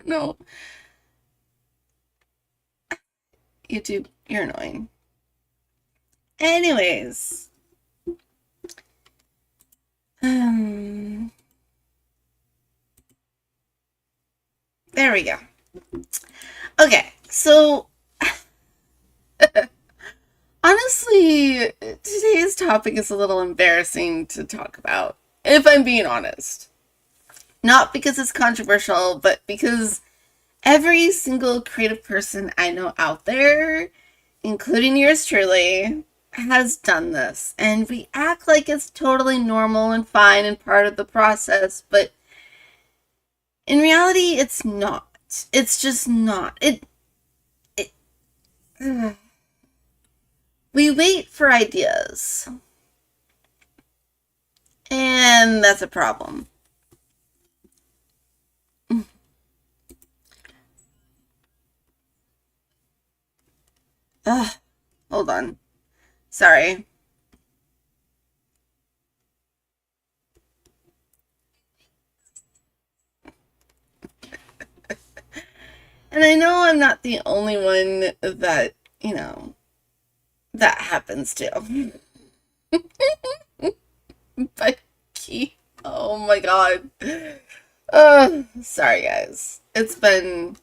No, YouTube, you're annoying. Anyways, um, there we go. Okay, so honestly, today's topic is a little embarrassing to talk about, if I'm being honest. Not because it's controversial, but because every single creative person I know out there, including yours truly, has done this. And we act like it's totally normal and fine and part of the process, but in reality, it's not. It's just not. It we wait for ideas, and that's a problem. Ugh, hold on. Sorry. And I know I'm not the only one that, that happens to. But, oh my god. Sorry guys. It's been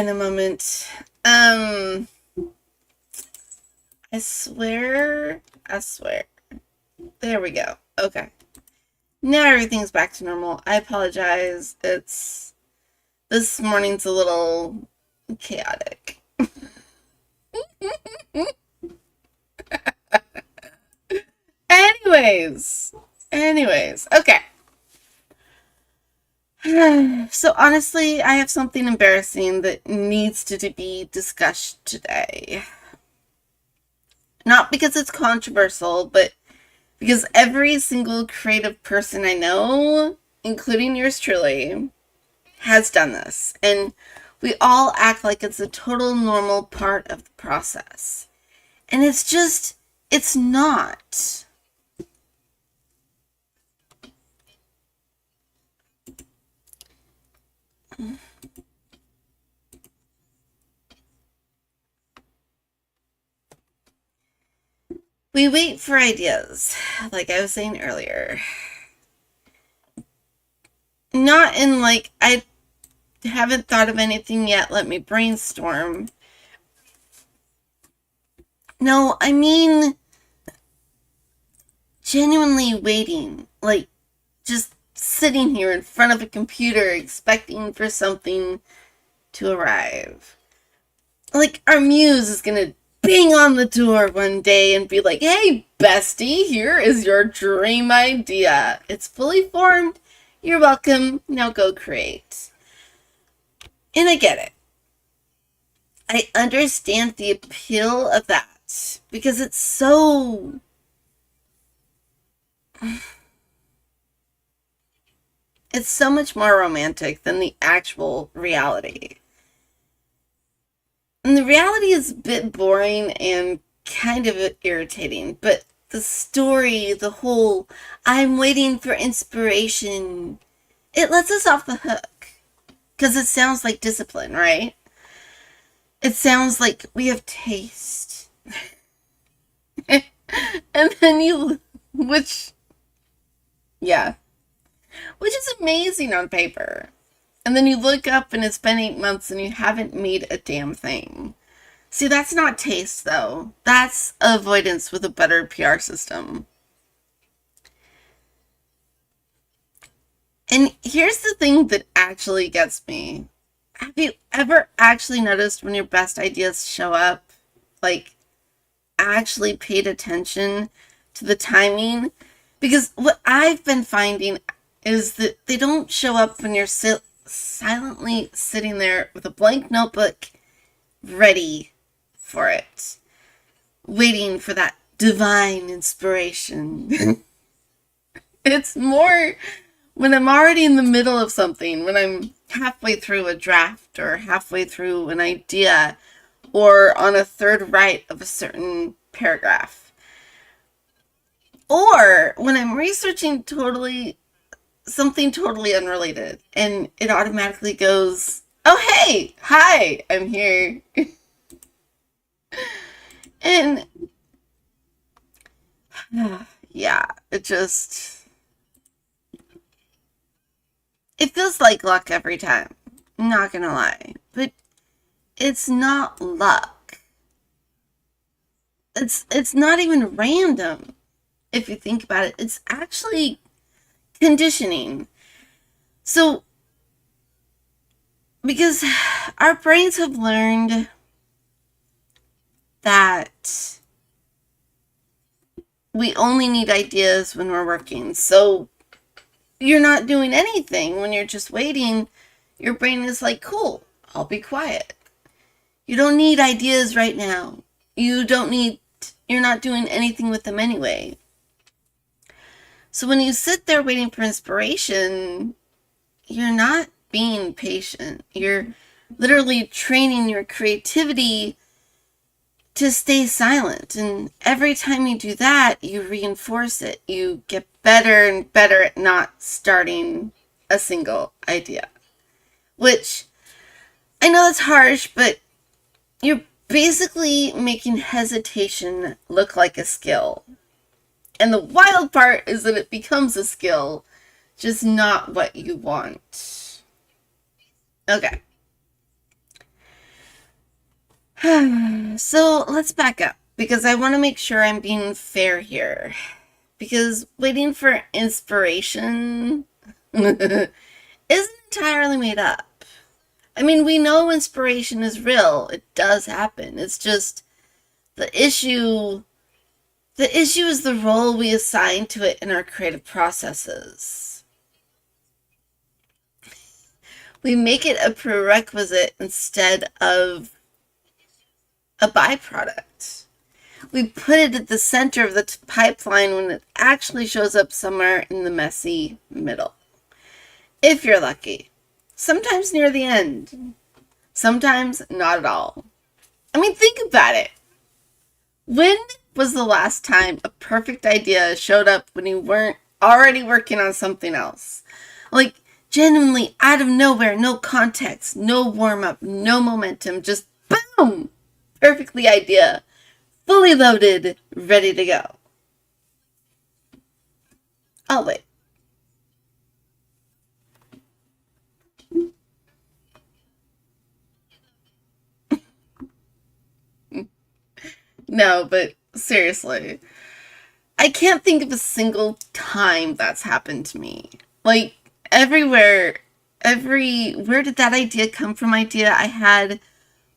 a moment. I swear. There we go. Okay. Now everything's back to normal. I apologize. This morning's a little chaotic. Anyways, okay. So honestly, I have something embarrassing that needs to be discussed today. Not because it's controversial, but because every single creative person I know, including yours truly, has done this. And we all act like it's a total normal part of the process. And it's not. We wait for ideas, like I was saying earlier. Not in like, I haven't thought of anything yet, let me brainstorm. No, I mean genuinely waiting. Like, just sitting here in front of a computer expecting for something to arrive. Like, our muse is gonna bang on the door one day and be like, hey, bestie, here is your dream idea. It's fully formed. You're welcome. Now go create. And I get it. I understand the appeal of that because it's so much more romantic than the actual reality. And the reality is a bit boring and kind of irritating, but the story, the whole I'm waiting for inspiration, it lets us off the hook. Because it sounds like discipline, right? It sounds like we have taste. And then yeah, which is amazing on paper. And then you look up and it's been 8 months and you haven't made a damn thing. See, that's not taste, though. That's avoidance with a better PR system. And here's the thing that actually gets me. Have you ever actually noticed when your best ideas show up? Like, actually paid attention to the timing? Because what I've been finding is that they don't show up when you're silently sitting there with a blank notebook ready for it, waiting for that divine inspiration. It's more when I'm already in the middle of something, when I'm halfway through a draft or halfway through an idea or on a third write of a certain paragraph. Or when I'm researching totally something totally unrelated, and it automatically goes, oh, hey, hi, I'm here. And yeah, it feels like luck every time. I'm not gonna lie. But it's not luck. It's not even random if you think about it. It's actually conditioning. So because our brains have learned that we only need ideas when we're working. So you're not doing anything when you're just waiting. Your brain is like, cool, I'll be quiet. You don't need ideas right now. You're not doing anything with them anyway. So when you sit there waiting for inspiration, you're not being patient. You're literally training your creativity to stay silent. And every time you do that, you reinforce it. You get better and better at not starting a single idea. Which, I know it's harsh, but you're basically making hesitation look like a skill. And the wild part is that it becomes a skill, just not what you want. Okay. So let's back up because I want to make sure I'm being fair here. Because waiting for inspiration isn't entirely made up. I mean, we know inspiration is real. It does happen. It's just the issue is the role we assign to it in our creative processes. We make it a prerequisite instead of a byproduct. We put it at the center of the pipeline when it actually shows up somewhere in the messy middle. If you're lucky. Sometimes near the end. Sometimes not at all. I mean, think about it. When was the last time a perfect idea showed up when you weren't already working on something else? Like, genuinely out of nowhere, no context, no warm-up, no momentum, just boom! Perfectly idea. Fully loaded, ready to go. Oh, wait. No, but seriously. I can't think of a single time that's happened to me. Like, where did that idea come from idea I had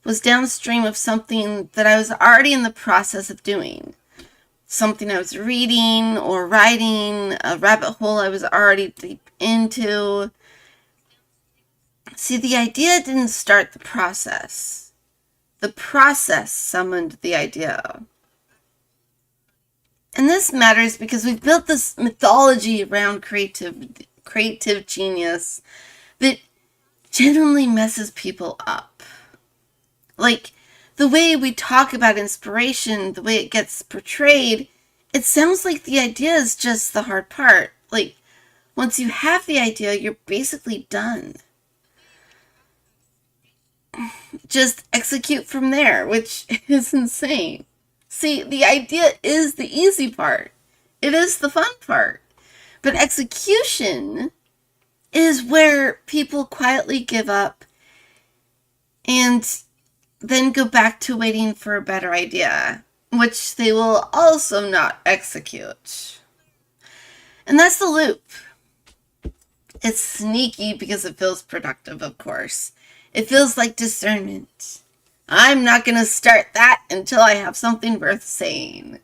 was downstream of something that I was already in the process of doing. Something I was reading or writing, a rabbit hole I was already deep into. See, the idea didn't start the process. The process summoned the idea. And this matters because we've built this mythology around creative genius that genuinely messes people up. Like, the way we talk about inspiration, the way it gets portrayed, it sounds like the idea is just the hard part. Like, once you have the idea, you're basically done. Just execute from there, which is insane. See, the idea is the easy part. It is the fun part. But execution is where people quietly give up and then go back to waiting for a better idea, which they will also not execute. And that's the loop. It's sneaky because it feels productive, of course. It feels like discernment. I'm not going to start that until I have something worth saying.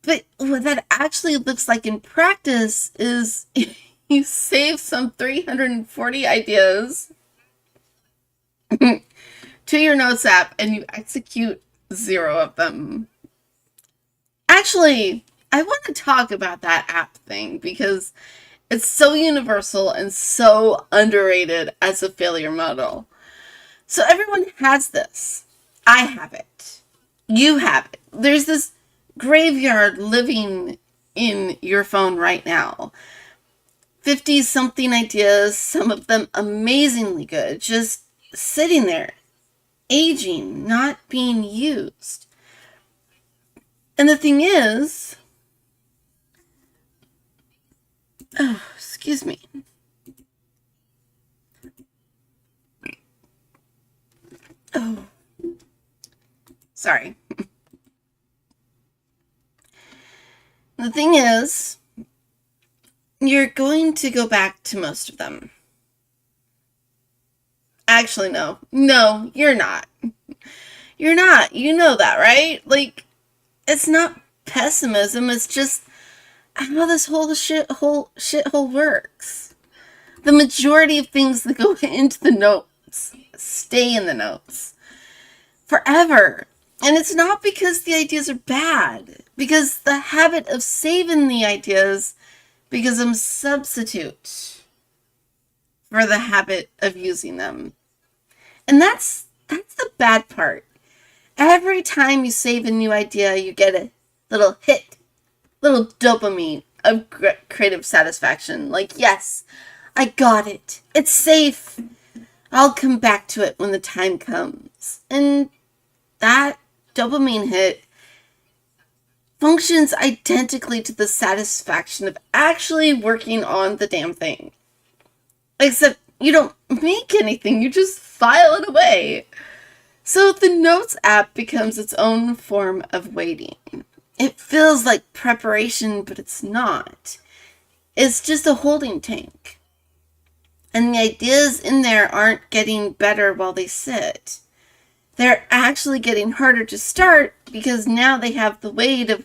But what that actually looks like in practice is you save some 340 ideas to your notes app and you execute 0 of them. Actually, I want to talk about that app thing because it's so universal and so underrated as a failure model. So everyone has this. I have it. You have it. There's this graveyard living in your phone right now 50-something ideas, some of them amazingly good, just sitting there, aging, not being used. And the thing is, oh, excuse me. Oh, sorry. The thing is, you're going to go back to most of them. Actually, no. No, you're not. You're not. You know that, right? Like, it's not pessimism. It's just how this whole shithole works. The majority of things that go into the notes stay in the notes forever. And it's not because the ideas are bad, because the habit of saving the ideas becomes a substitute for the habit of using them. And that's the bad part. Every time you save a new idea, you get a little hit, little dopamine of creative satisfaction. Like, yes, I got it. It's safe. I'll come back to it when the time comes. And that dopamine hit functions identically to the satisfaction of actually working on the damn thing. Except you don't make anything, you just file it away. So the Notes app becomes its own form of waiting. It feels like preparation, but it's not. It's just a holding tank. And the ideas in there aren't getting better while they sit. They're actually getting harder to start because now they have the weight of,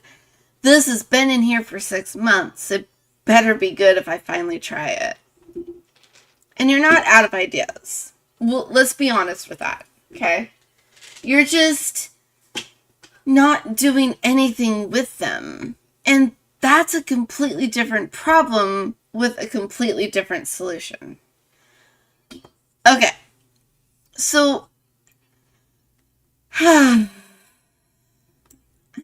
this has been in here for 6 months. It better be good if I finally try it. And you're not out of ideas. Well, let's be honest with that, okay? You're just not doing anything with them. And that's a completely different problem with a completely different solution. Okay, so I'm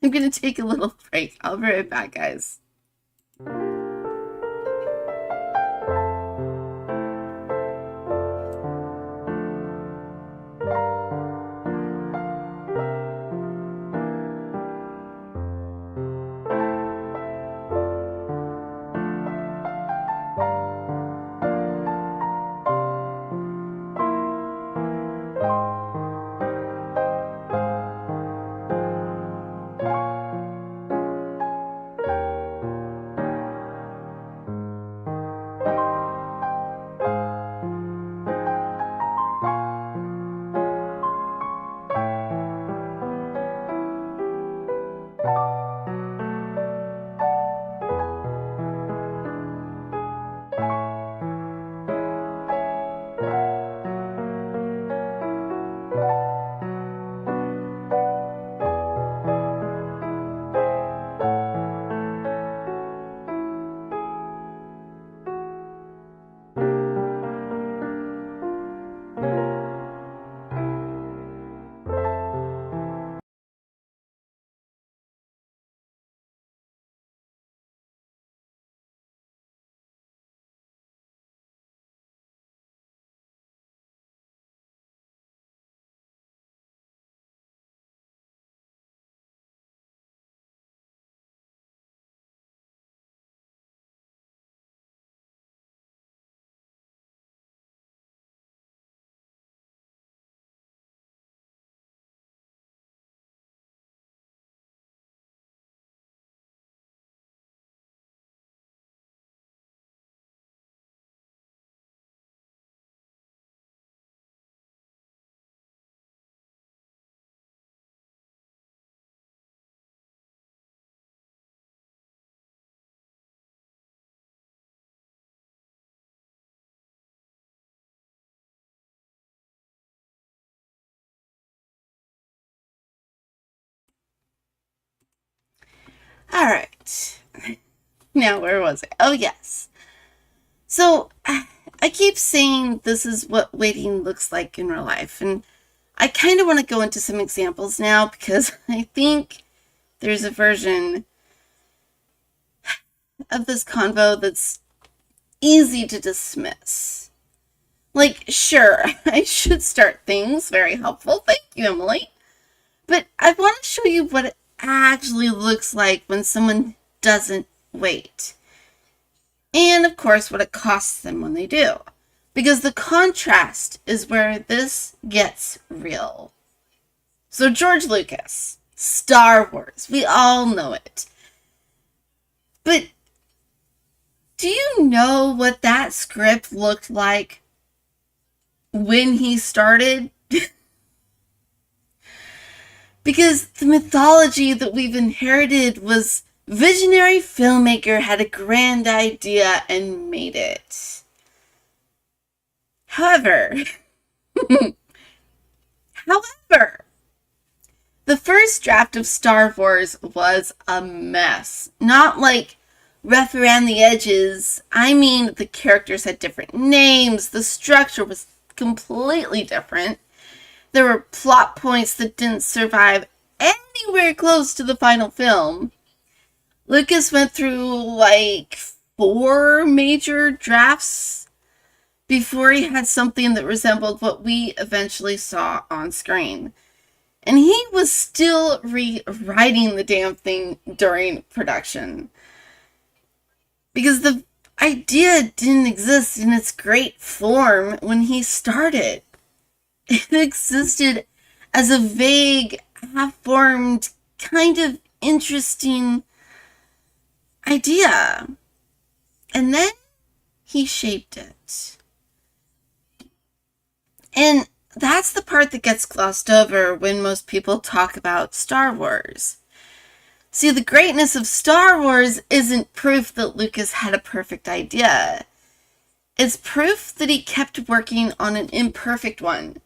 going to take a little break. I'll be right back, guys. All right. Now, where was I? Oh, yes. So, I keep saying this is what waiting looks like in real life. And I kind of want to go into some examples now because I think there's a version of this convo that's easy to dismiss. Like, sure, I should start things. Very helpful. Thank you, Emily. But I want to show you what it actually looks like when someone doesn't wait. And, of course, what it costs them when they do. Because the contrast is where this gets real. So, George Lucas, Star Wars, we all know it. But do you know what that script looked like when he started? Because the mythology that we've inherited was visionary filmmaker had a grand idea and made it. However, the first draft of Star Wars was a mess. Not like rough around the edges. I mean, the characters had different names. The structure was completely different. There were plot points that didn't survive anywhere close to the final film. Lucas went through like 4 major drafts before he had something that resembled what we eventually saw on screen. And he was still rewriting the damn thing during production. Because the idea didn't exist in its great form when he started. It existed as a vague, half-formed, kind of interesting idea. And then he shaped it. And that's the part that gets glossed over when most people talk about Star Wars. See, the greatness of Star Wars isn't proof that Lucas had a perfect idea. It's proof that he kept working on an imperfect one.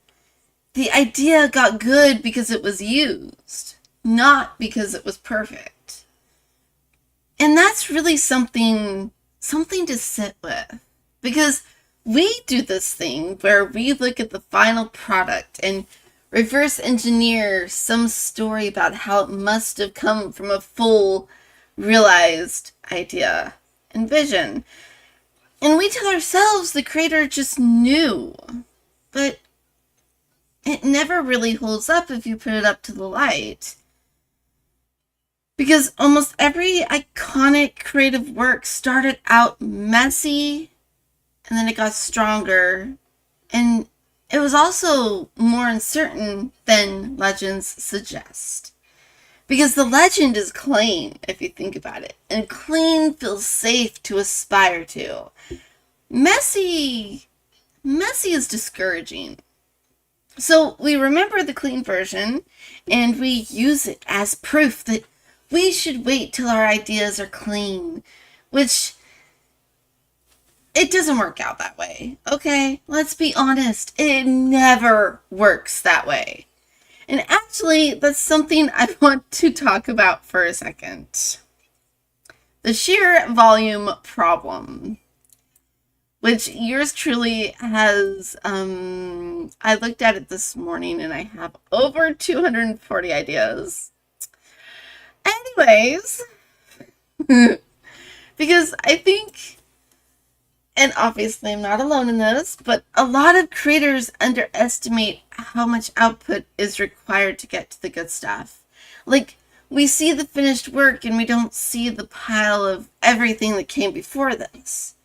The idea got good because it was used, not because it was perfect. And that's really something to sit with. Because we do this thing where we look at the final product and reverse engineer some story about how it must have come from a full, realized idea and vision. And we tell ourselves the creator just knew. But it never really holds up if you put it up to the light. Because almost every iconic creative work started out messy, and then it got stronger, and it was also more uncertain than legends suggest. Because the legend is clean, if you think about it, and clean feels safe to aspire to. Messy is discouraging. So we remember the clean version, and we use it as proof that we should wait till our ideas are clean, which it doesn't work out that way, okay? Let's be honest. It never works that way. And actually, that's something I want to talk about for a second. The sheer volume problem, which yours truly has, I looked at it this morning and I have over 240 ideas. Anyways, because I think, and obviously I'm not alone in this, but a lot of creators underestimate how much output is required to get to the good stuff. Like, we see the finished work and we don't see the pile of everything that came before this.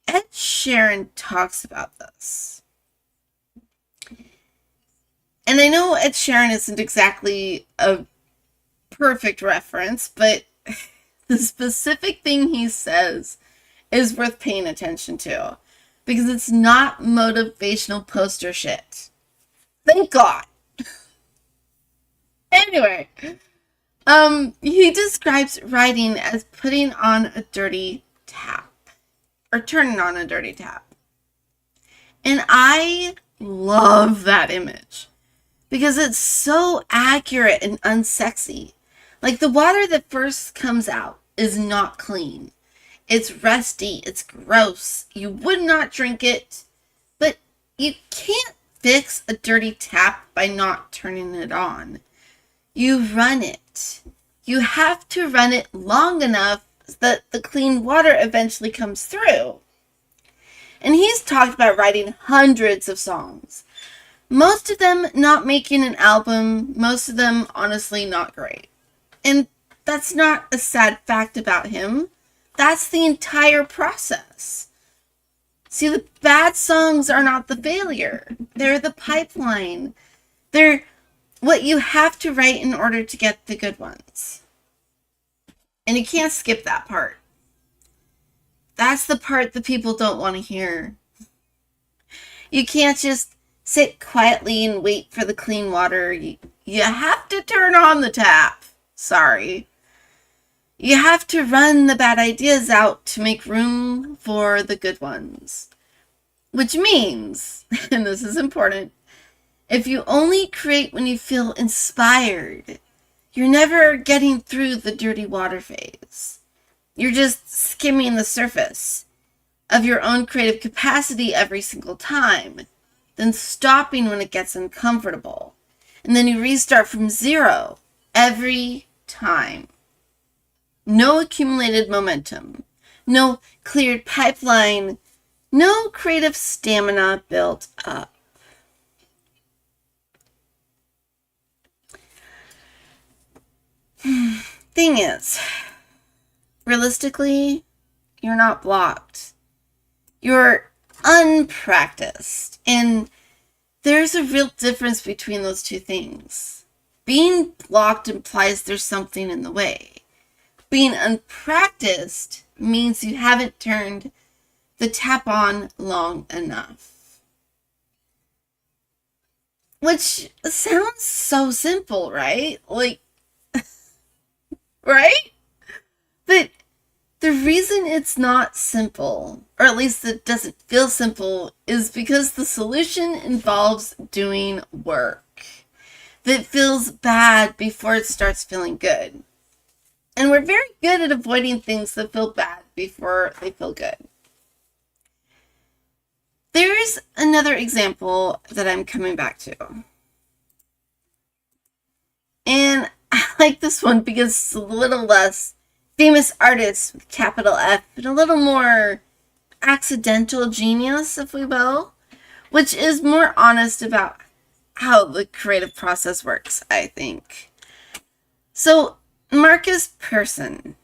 Ed Sheeran talks about this. And I know Ed Sheeran isn't exactly a perfect reference, but the specific thing he says is worth paying attention to. Because it's not motivational poster shit. Thank God. Anyway, he describes writing as putting on a dirty tap. Or turning on a dirty tap. And I love that image. Because it's so accurate and unsexy. Like, the water that first comes out is not clean. It's rusty. It's gross. You would not drink it. But you can't fix a dirty tap by not turning it on. You run it. You have to run it long enough that the clean water eventually comes through. And he's talked about writing hundreds of songs. Most of them not making an album, most of them honestly not great. And that's not a sad fact about him. That's the entire process. See, the bad songs are not the failure. They're the pipeline. They're what you have to write in order to get the good ones. And you can't skip that part. That's the part that people don't want to hear. You can't just sit quietly and wait for the clean water. You have to turn on the tap. Sorry. You have to run the bad ideas out to make room for the good ones. Which means, and this is important, if you only create when you feel inspired, you're never getting through the dirty water phase. You're just skimming the surface of your own creative capacity every single time, then stopping when it gets uncomfortable. And then you restart from zero every time. No accumulated momentum, no cleared pipeline, no creative stamina built up. Thing is, realistically, you're not blocked. You're unpracticed. And there's a real difference between those two things. Being blocked implies there's something in the way. Being unpracticed means you haven't turned the tap on long enough. Which sounds so simple, right? Like, right? But the reason it's not simple, or at least it doesn't feel simple, is because the solution involves doing work that feels bad before it starts feeling good. And we're very good at avoiding things that feel bad before they feel good. There's another example that I'm coming back to. And I like this one because it's a little less famous artist with capital F, and a little more accidental genius, if we will, which is more honest about how the creative process works, I think. So, Marcus Persson.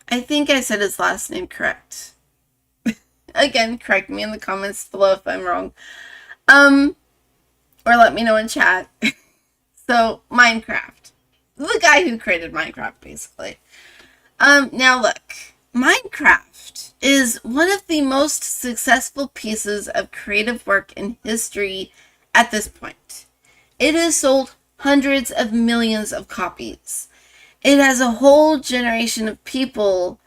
I think I said his last name correct. Again, correct me in the comments below if I'm wrong. Or let me know in chat. So, Minecraft. The guy who created Minecraft, basically. Now look. Minecraft is one of the most successful pieces of creative work in history at this point. It has sold hundreds of millions of copies. It has a whole generation of people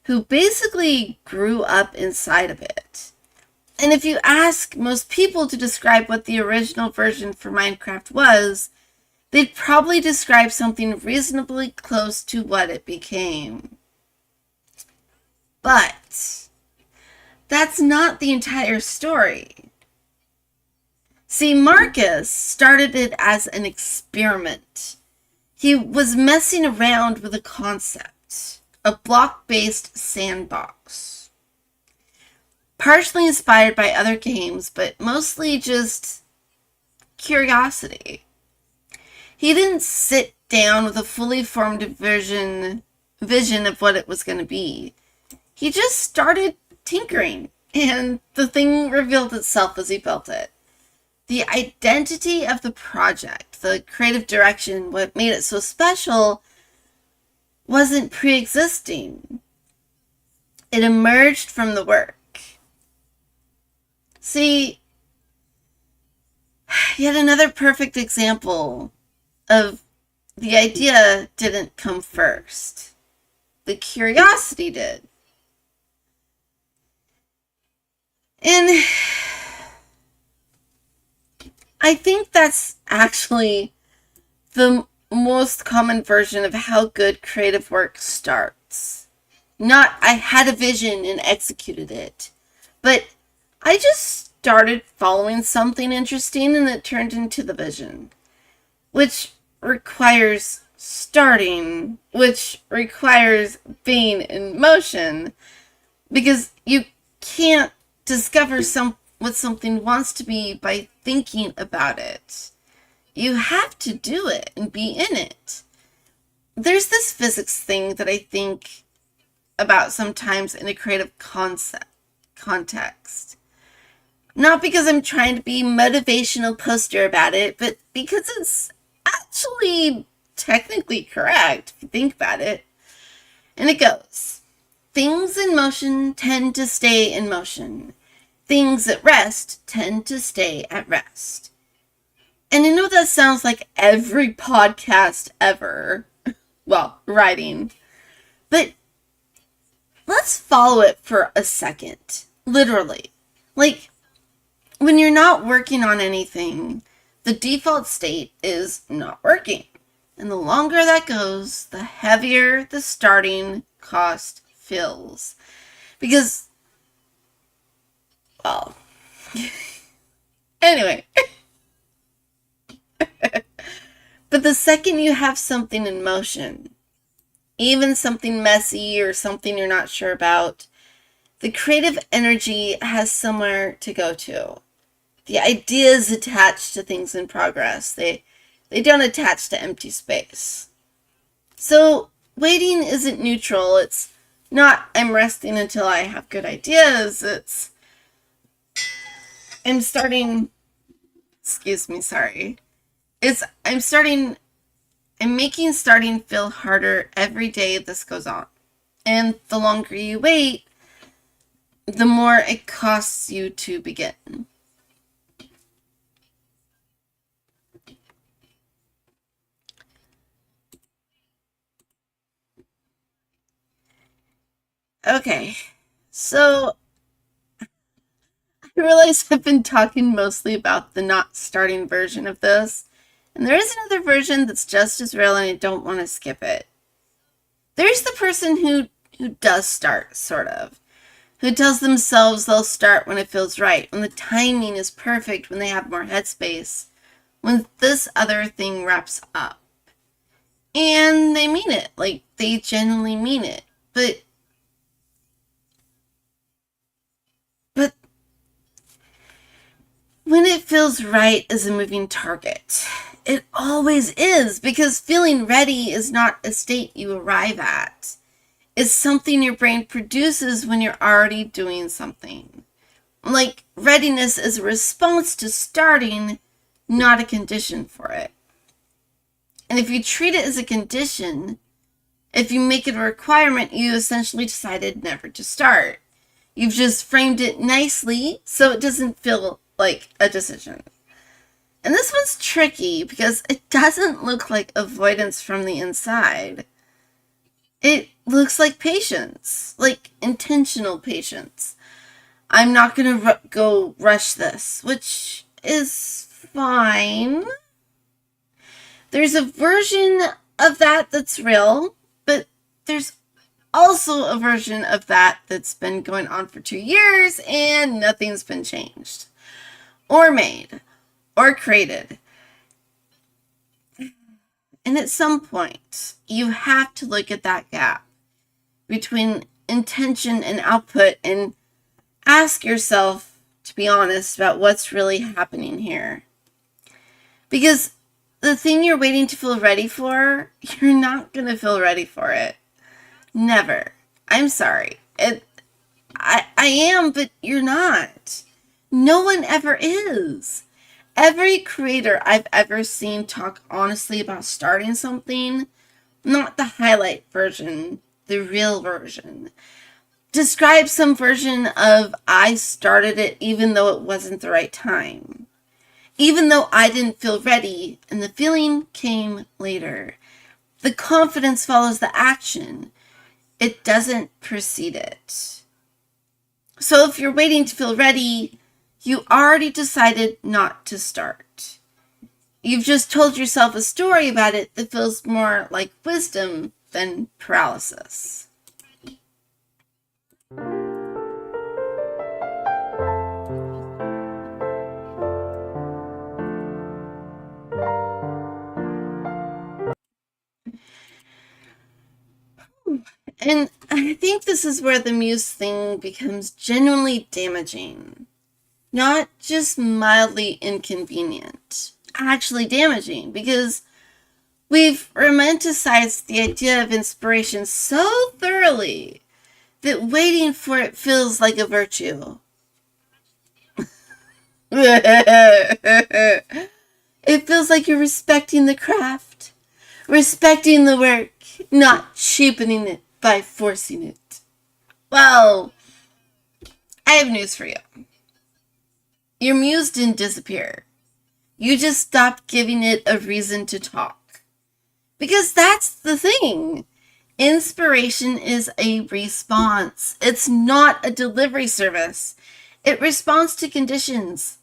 who basically grew up inside of it. And if you ask most people to describe what the original version for Minecraft was, they'd probably describe something reasonably close to what it became. But that's not the entire story. See, Marcus started it as an experiment. He was messing around with a concept, a block-based sandbox. Partially inspired by other games, but mostly just curiosity. He didn't sit down with a fully formed vision of what it was going to be. He just started tinkering, and the thing revealed itself as he built it. The identity of the project, the creative direction, what made it so special, wasn't pre-existing. It emerged from the work. See, yet another perfect example of the idea didn't come first. The curiosity did. And I think that's actually the most common version of how good creative work starts. Not, I had a vision and executed it, but I just started following something interesting and it turned into the vision, which requires starting, which requires being in motion, because you can't discover what something wants to be by thinking about it. You have to do it and be in it. There's this physics thing that I think about sometimes in a creative context. Not because I'm trying to be motivational poster about it, but because it's actually technically correct if you think about it. And it goes, things in motion tend to stay in motion. Things at rest tend to stay at rest. And I know that sounds like every podcast ever. Well, writing. But let's follow it for a second. Literally. Like, when you're not working on anything, the default state is not working. And the longer that goes, the heavier the starting cost feels. Because, well, anyway. But the second you have something in motion, even something messy or something you're not sure about, the creative energy has somewhere to go to. The ideas attached to things in progress. They don't attach to empty space. So waiting isn't neutral. It's not I'm resting until I have good ideas. It's I'm starting, excuse me, sorry. I'm making starting feel harder every day this goes on. And the longer you wait, the more it costs you to begin. Okay, so I realize I've been talking mostly about the not starting version of this, and there is another version that's just as real, and I don't want to skip it. There's the person who does start, sort of, who tells themselves they'll start when it feels right, when the timing is perfect, when they have more headspace, when this other thing wraps up. And they mean it, like they genuinely mean it. But when it feels right is a moving target. It always is, because feeling ready is not a state you arrive at. It's something your brain produces when you're already doing something. Like, readiness is a response to starting, not a condition for it. And if you treat it as a condition, if you make it a requirement, you essentially decided never to start. You've just framed it nicely so it doesn't feel like a decision. And this one's tricky because it doesn't look like avoidance from the inside. It looks like patience, like intentional patience. I'm not going to go rush this, which is fine. There's a version of that that's real, but there's also a version of that that's been going on for 2 years and nothing's been changed or made or created. And at some point, you have to look at that gap between intention and output and ask yourself, to be honest, about what's really happening here. Because the thing you're waiting to feel ready for, you're not going to feel ready for it. Never. I'm sorry. I am, but you're not. No one ever is. Every creator I've ever seen talk honestly about starting something, not the highlight version, the real version, describe some version of I started it even though it wasn't the right time. Even though I didn't feel ready and the feeling came later. The confidence follows the action. It doesn't precede it. So if you're waiting to feel ready, you already decided not to start. You've just told yourself a story about it that feels more like wisdom than paralysis. think this is where the muse thing becomes genuinely damaging. Not just mildly inconvenient, actually damaging, because we've romanticized the idea of inspiration so thoroughly that waiting for it feels like a virtue. It feels like you're respecting the craft, respecting the work, not cheapening it by forcing it. Well, I have news for you. Your muse didn't disappear. You just stopped giving it a reason to talk. Because that's the thing. Inspiration is a response. It's not a delivery service. It responds to conditions.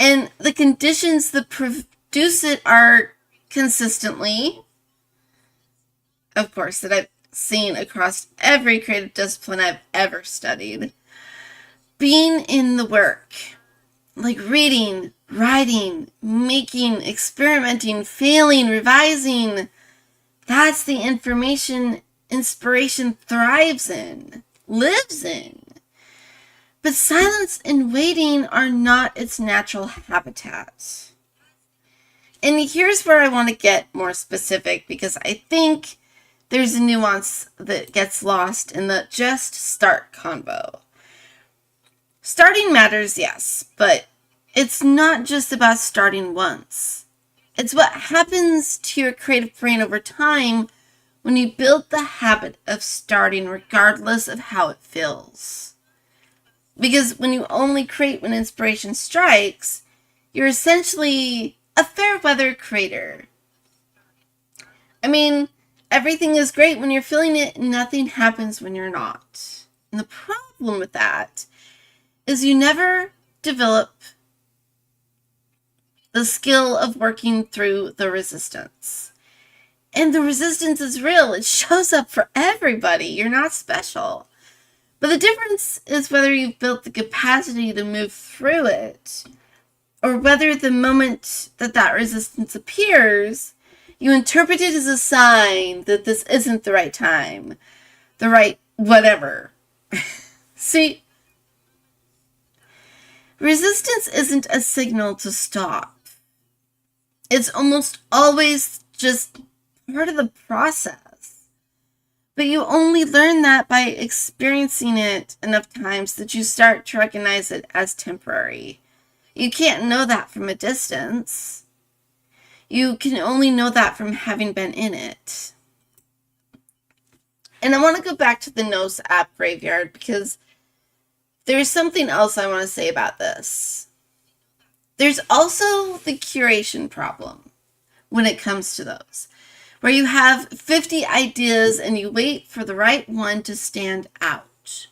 And the conditions that produce it are consistently, of course, that I've seen across every creative discipline I've ever studied, being in the work, like reading, writing, making, experimenting, failing, revising. That's the information inspiration thrives in, lives in. But silence and waiting are not its natural habitat. And here's where I want to get more specific, because I think there's a nuance that gets lost in the just start convo. Starting matters, yes, but it's not just about starting once. It's what happens to your creative brain over time when you build the habit of starting regardless of how it feels. Because when you only create when inspiration strikes, you're essentially a fair weather creator. I mean, everything is great when you're feeling it, and nothing happens when you're not. And the problem with that is you never develop the skill of working through the resistance. And the resistance is real. It shows up for everybody. You're not special. But the difference is whether you've built the capacity to move through it, or whether the moment that resistance appears, you interpret it as a sign that this isn't the right time, the right whatever. See, resistance isn't a signal to stop. It's almost always just part of the process. But you only learn that by experiencing it enough times that you start to recognize it as temporary. You can't know that from a distance. You can only know that from having been in it. And I want to go back to the Notes app graveyard, because there's something else I want to say about this. There's also the curation problem when it comes to those, where you have 50 ideas and you wait for the right one to stand out.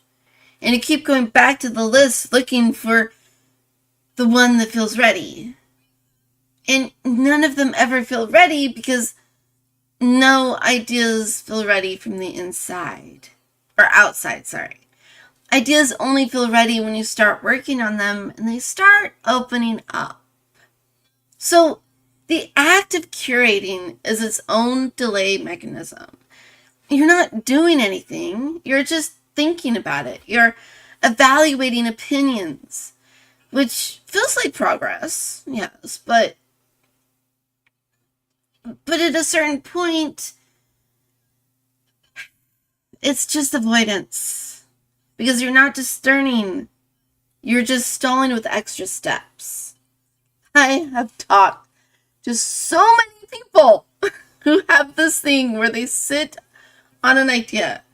And you keep going back to the list looking for the one that feels ready. And none of them ever feel ready, because no ideas feel ready from the inside. Or outside, sorry. Ideas only feel ready when you start working on them and they start opening up. So the act of curating is its own delay mechanism. You're not doing anything. You're just thinking about it. You're evaluating opinions, which feels like progress, yes, but at a certain point, it's just avoidance. Because you're not discerning. You're just stalling with extra steps. I have talked to so many people who have this thing where they sit on an idea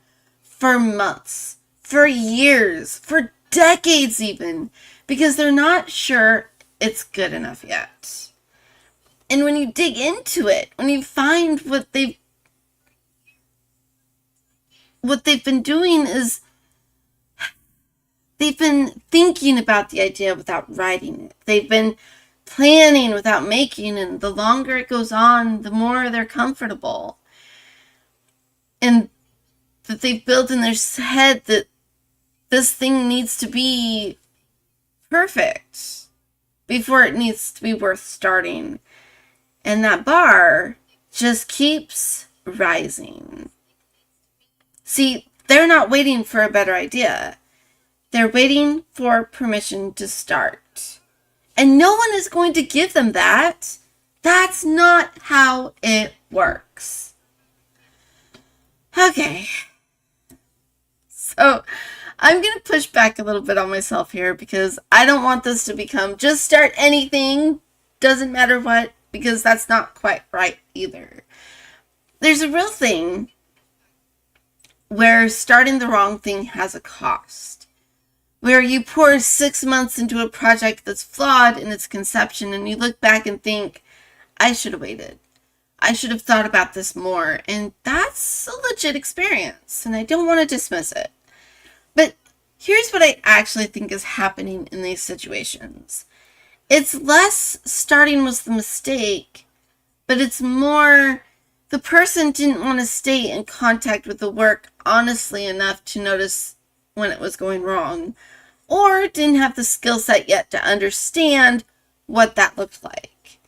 for months, for years, for decades even, because they're not sure it's good enough yet. And when you dig into it, when you find what they've been doing is they've been thinking about the idea without writing it. They've been planning without making, and the longer it goes on, the more they're comfortable. And that they've built in their head that this thing needs to be perfect before it needs to be worth starting. And that bar just keeps rising. See, they're not waiting for a better idea. They're waiting for permission to start. And no one is going to give them that. That's not how it works. Okay. So I'm going to push back a little bit on myself here because I don't want this to become just start anything, doesn't matter what, because that's not quite right either. There's a real thing where starting the wrong thing has a cost. Where you pour 6 months into a project that's flawed in its conception and you look back and think, I should have waited. I should have thought about this more. And that's a legit experience, and I don't want to dismiss it. But here's what I actually think is happening in these situations. It's less starting was the mistake, but it's more the person didn't want to stay in contact with the work honestly enough to notice when it was going wrong, or didn't have the skill set yet to understand what that looked like.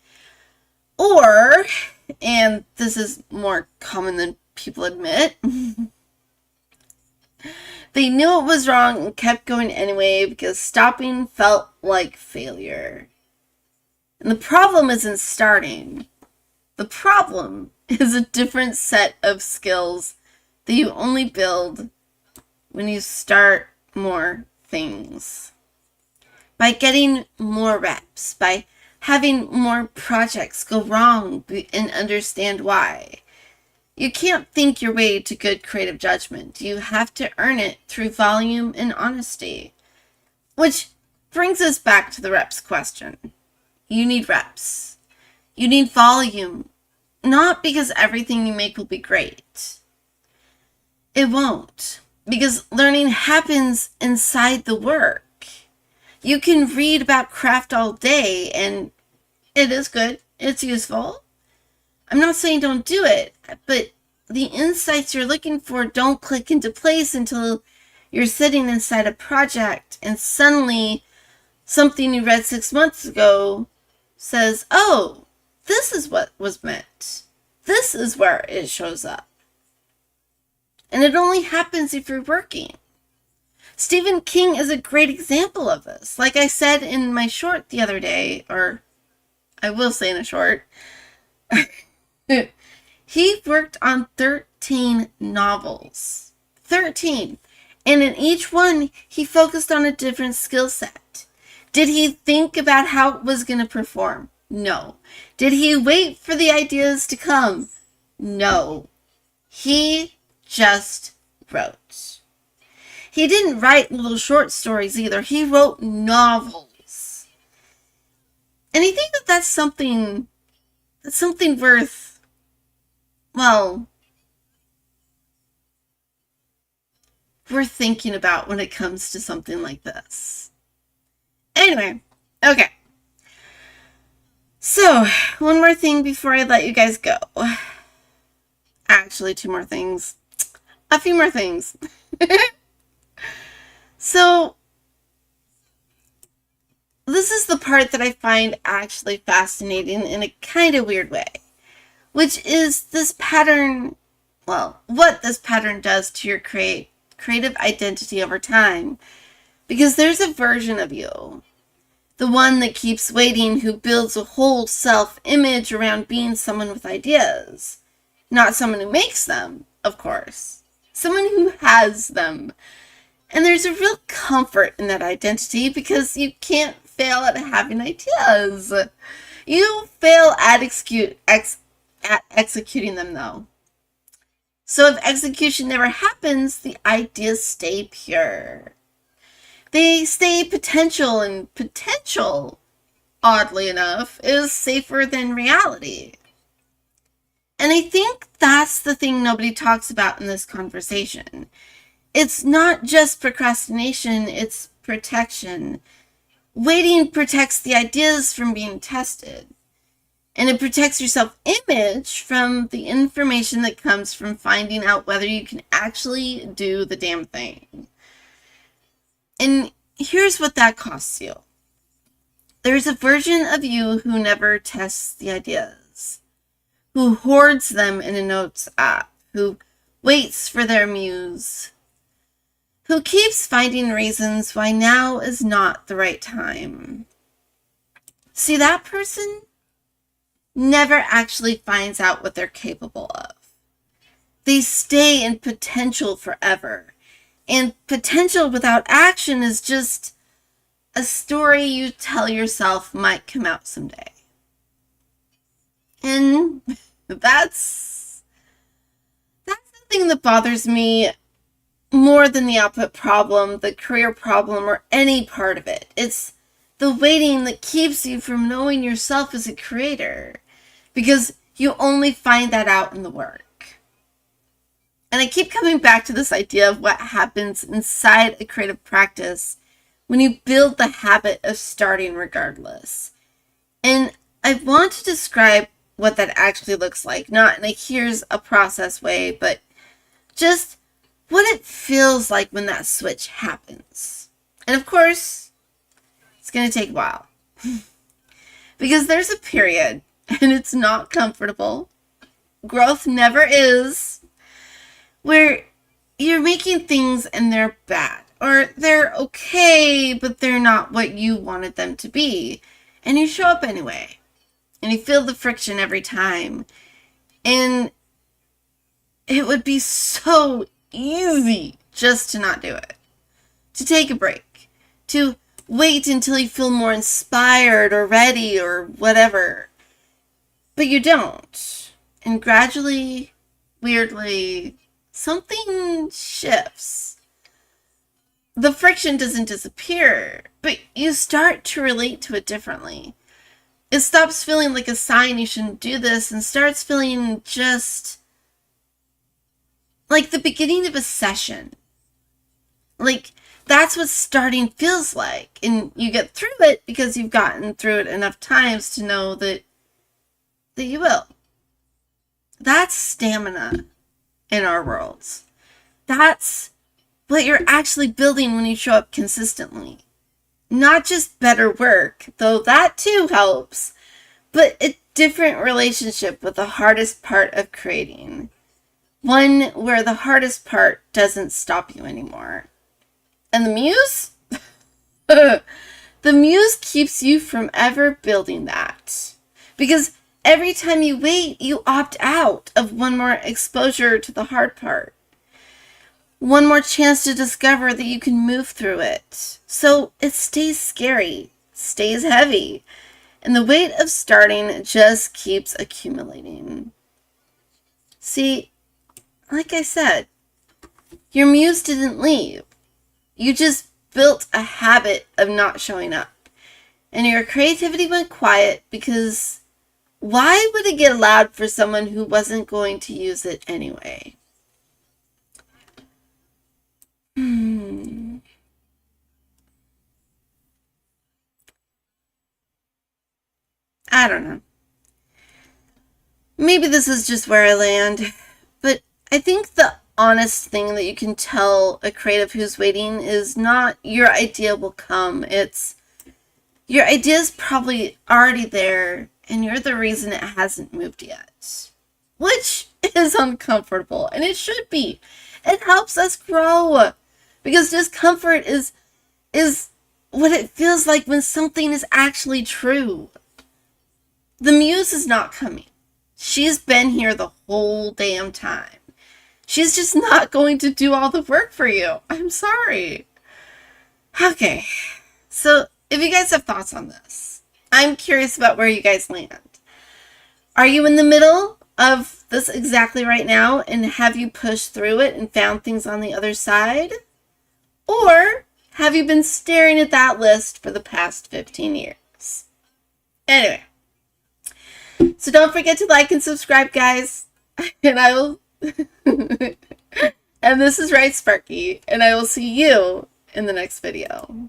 Or, and this is more common than people admit, they knew it was wrong and kept going anyway because stopping felt like failure. And the problem isn't starting. The problem is a different set of skills that you only build when you start more things. By getting more reps, by having more projects go wrong and understand why. You can't think your way to good creative judgment. You have to earn it through volume and honesty. Which brings us back to the reps question. You need reps. You need volume. Not because everything you make will be great. It won't. Because learning happens inside the work. You can read about craft all day, and it is good. It's useful. I'm not saying don't do it, but the insights you're looking for don't click into place until you're sitting inside a project and suddenly something you read 6 months ago says, oh, this is what was meant. This is where it shows up. And it only happens if you're working. Stephen King is a great example of this. Like I said in my short the other day, or I will say in a short, he worked on 13 novels. 13. And in each one, he focused on a different skill set. Did he think about how it was going to perform? No. Did he wait for the ideas to come? No. He just wrote. He didn't write little short stories either. He wrote novels. And I think that that's something worth, well, worth thinking about when it comes to something like this. Anyway, okay. So, one more thing before I let you guys go. Actually, 2 more things. A few more things. So, this is the part that I find actually fascinating in a kind of weird way, which is this pattern, well, what this pattern does to your creative identity over time. Because there's a version of you, the one that keeps waiting, who builds a whole self-image around being someone with ideas. Not someone who makes them, of course. Someone who has them. And there's a real comfort in that identity because you can't fail at having ideas. You fail at executing them, though. So if execution never happens, the ideas stay pure. They stay potential, and potential, oddly enough, is safer than reality. And I think that's the thing nobody talks about in this conversation. It's not just procrastination, it's protection. Waiting protects the ideas from being tested. And it protects your self-image from the information that comes from finding out whether you can actually do the damn thing. And here's what that costs you. There's a version of you who never tests the ideas, who hoards them in a notes app, who waits for their muse, who keeps finding reasons why now is not the right time. See, that person never actually finds out what they're capable of. They stay in potential forever. And potential without action is just a story you tell yourself might come out someday. And that's the thing that bothers me more than the output problem, the career problem, or any part of it. It's the waiting that keeps you from knowing yourself as a creator, because you only find that out in the work. And I keep coming back to this idea of what happens inside a creative practice when you build the habit of starting regardless. And I want to describe what that actually looks like, not in a here's a process way, but just what it feels like when that switch happens. And of course, it's going to take a while. Because there's a period, and it's not comfortable. Growth never is. Where you're making things and they're bad. Or they're okay, but they're not what you wanted them to be. And you show up anyway. And you feel the friction every time. And it would be so easy just to not do it. To take a break. To wait until you feel more inspired or ready or whatever. But you don't. And gradually, weirdly, something shifts. The friction doesn't disappear, but you start to relate to it differently. It stops feeling like a sign you shouldn't do this and starts feeling just like the beginning of a session. Like, that's what starting feels like. And you get through it because you've gotten through it enough times to know that you will. That's stamina in our worlds. That's what you're actually building when you show up consistently. Not just better work, though that too helps, but a different relationship with the hardest part of creating. One where the hardest part doesn't stop you anymore. And the muse? The muse keeps you from ever building that. Because every time you wait, you opt out of one more exposure to the hard part. One more chance to discover that you can move through it. So it stays scary, stays heavy, and the weight of starting just keeps accumulating. See, like I said, your muse didn't leave. You just built a habit of not showing up. And your creativity went quiet because why would it get allowed for someone who wasn't going to use it anyway? I don't know. Maybe this is just where I land, but I think the honest thing that you can tell a creative who's waiting is not your idea will come. It's your idea's probably already there and you're the reason it hasn't moved yet. Which is uncomfortable, and it should be. It helps us grow because discomfort is what it feels like when something is actually true. The muse is not coming. She's been here the whole damn time. She's just not going to do all the work for you. I'm sorry. Okay, so if you guys have thoughts on this, I'm curious about where you guys land. Are you in the middle of this exactly right now, and have you pushed through it and found things on the other side? Or have you been staring at that list for the past 15 years? Anyway, so don't forget to like and subscribe, guys. And I will... and this is WriteSparky, and I will see you in the next video.